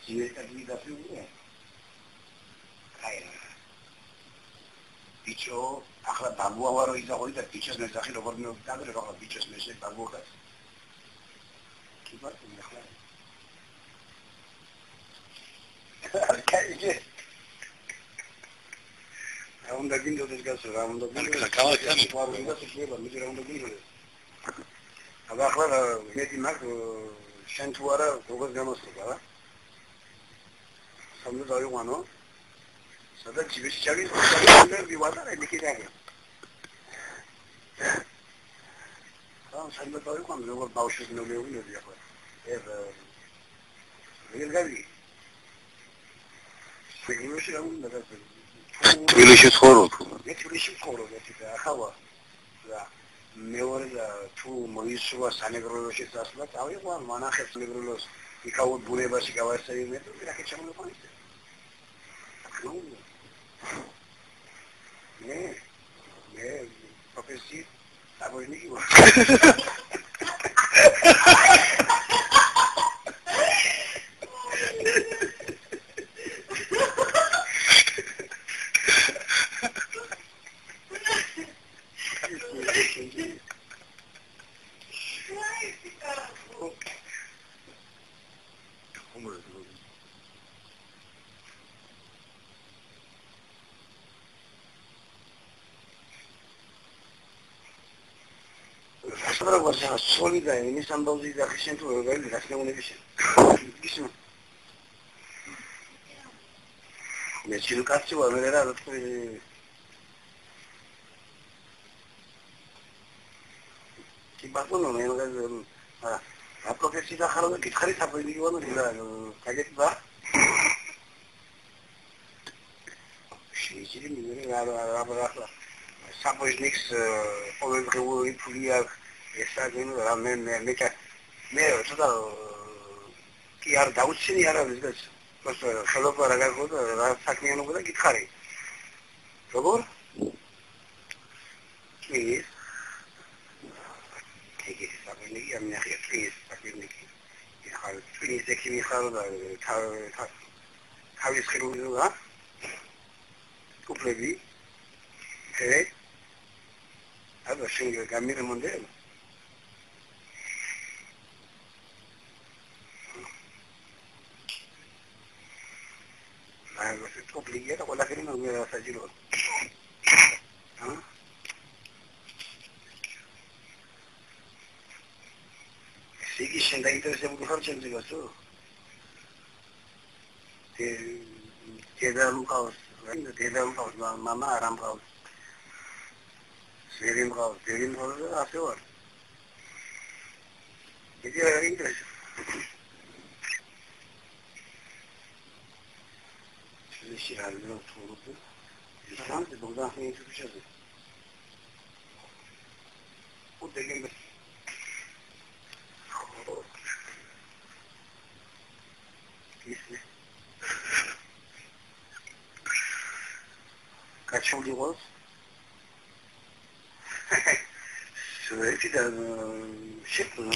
ძირითადი გაფრთხილება. აი ბიჭო, ახლა დაგუავარო იზაღორი და ბიჭოს მესახი როგორ მეუბნები, რა ბიჭოს მესე დაგუავარ. კი ბატონო, ახლა. კაიჯე. რაუნდა გინდოდეს გასო, რაუნდა გინდოდეს. კავაკანი პარვიდა შეიძლება, მე რაუნდა გინდოდეს. აბა ახლა მეტი მაგ შენ თუ არა როგორ გამოსულა რა? სამი დაიყვანო. სადაც ჯიბეში ჩავის, მე ვატარე მიქიდაგე. სამი დაიყვანო, როგორ ბავშვი ნოლეობინები ახლა. ვიღავი. თბილისში რა უნდა გასულ? თბილისში ცხოვრობ. მე თბილისში ვცხოვრობ, ახლა და მეორე და თუ მოისურვა სანეგროლოში წასვლა, წავიყვან მანახებს სანეგროლოს იქაურ ბუნებაში გავასწრები მე თუ რა შეჩამოყვანე. მე პროფესიი აბონიკი ვარ. Așa, solidă, nu s-am băuzit de accentul organului, dar nu ne vișem. Deci lucrați o avere la tot ki batonul meu a profesia de harul de care s-a părit eu nu la caget ba. Și ce din la sapoșnix povestea pulia esa din la me toda ki ar dautsini ara bizgas просто ხელობა რა გაგხოდა რა საქმიანობა და გითხარი როგორ კი კი საფინი ამ ნახე კი საფინი კი ხარ კი ზეკი ხარ და თავის ხილულა კუპლები აბა შენ გამირე მონდელ obligada con la que no me vas a decir sí que se da interés en buscar gente que eso te da un caos mamá aram caos serim caos hace hora que te da interés Şey halinde oturdu. Tamam da buradan ne çıkacağız? Bu degen Kisne. Kaç yıl diyoruz? Sürekli de şıkkı.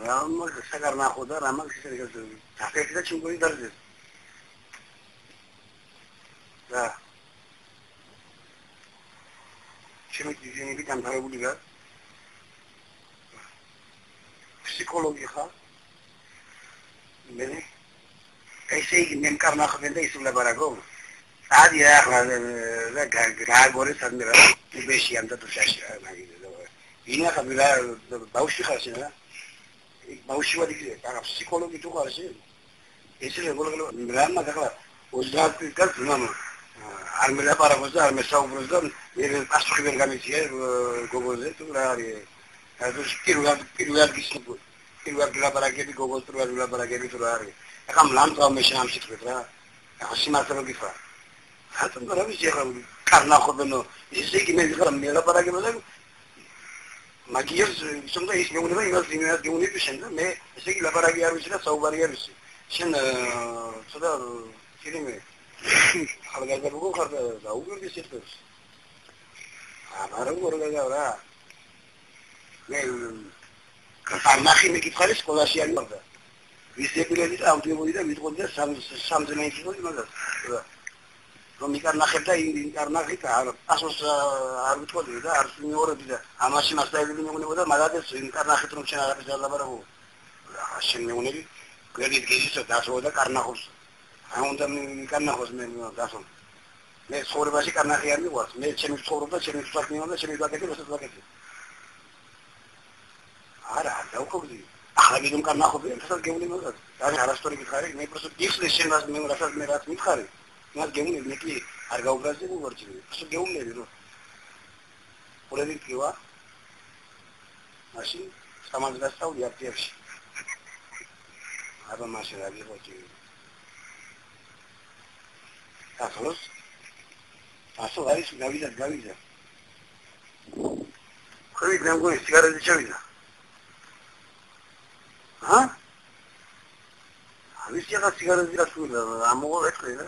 Ramak sakarna koda ramak şirketi. Tahkikte çünkü derdi. Da. Şimdi dizini bir tane para buluyor. Psikoloji ha. Beni. Kayse nem karna khapenda isula barago. Adi ya da gagore sandra. Beshi anda tu shashi. Ina kabila baushi khasina. Baushi wadi ki ta psikoloji tu khasi. Esile bolo drama dakla. Uzak kal tunama. Armela paramızda, arme savumuzdan bir asık bir gamisiye gogoze turari. Adı kirular gitsin bu. Kirular bila barakebi gogoz turari bila barakebi turari. Akam lam tam meşam şıkıtra. Asima tabi fa. Hatun da bir şey karna khobeno. İşte ki ne dikram mela barakebi Magiyaz sonunda iş yolunda yaz dünya dünya düşündü. Me işte ki la barakebi yarışına savbar yarışı. Şimdi sonra kirimi Halgaza buku karda da ugur disiplus. Amarım orada ora. Ne karnaxi me kitxaris kolasiyan orada. ვისებილები და ამტვებოდი და ვიტყოდი და სამძნე იქნებოდი მაგას. რომ მიკარნახებ და ინკარნახით ასოს არ ვიტყოდი და არ მეორები და ამაში მასწავლებელი მეუნებოდა მაგადეს ინკარნახით რომ შენ არაფერს არ ლაპარაკობ. შენ მეუნები გვერდით გიზისო დასო და კარნახობს. ან უნდა მიკარნახოს მე დასო. მე ცხოვრებაში კარნახი არ მიყვარს. მე ჩემი ცხოვრება, ჩემი საქმეა და ჩემი ვაკეთე, რასაც ვაკეთე. არა, დაუკვირდი. ახლა მიდომ კარნახობი, რასაც გეუნი მაგას. და არასტორი გიხარი, მე პროსტ გიხსნე შენ მას მე რასაც მე რაც მითხარი. მას გეუნები მე კი არ გაუბრაზები ვარჯი. პროსტ გეუნები რომ ყურები კივა. მაშინ სამად გასწავლი აფიებში. აბა მაშინ რა გიყოჭი. ახლოს ასო არის გავიდა. ხრი გამგონი სიგარეტი ჩავიდა. ა? ავიცი რა სიგარეტი გასულა, ამოღო ეთქი რა.